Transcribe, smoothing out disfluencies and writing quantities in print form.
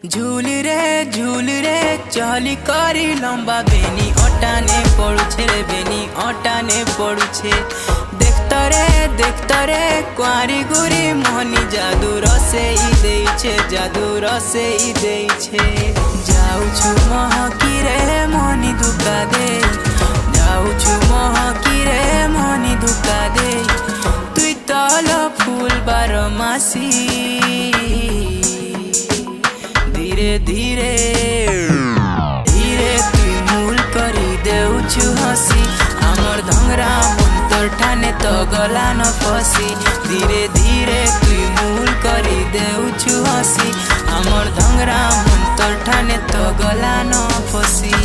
झूल रे चली करी लंबा बेनी अटाने पड़ुछे रे बेनी अटाने पड़ुछे। देखता रे कुआरी गुरी मोहनी जादू रसे जादू रसे जाऊछु महकी रे मोहनी धुका दे जाऊछु महकी रे मोहनी धुका दे तुई तल फूल बारमासी धीरे धीरे तुई मूल करी देउछु हसी हमर धंगरा मंतर ठाने तो गला न फसी धीरे धीरे तुई मूल करी देउछु हसी हमर धंगरा मंतर ठाने तो गला न फसी।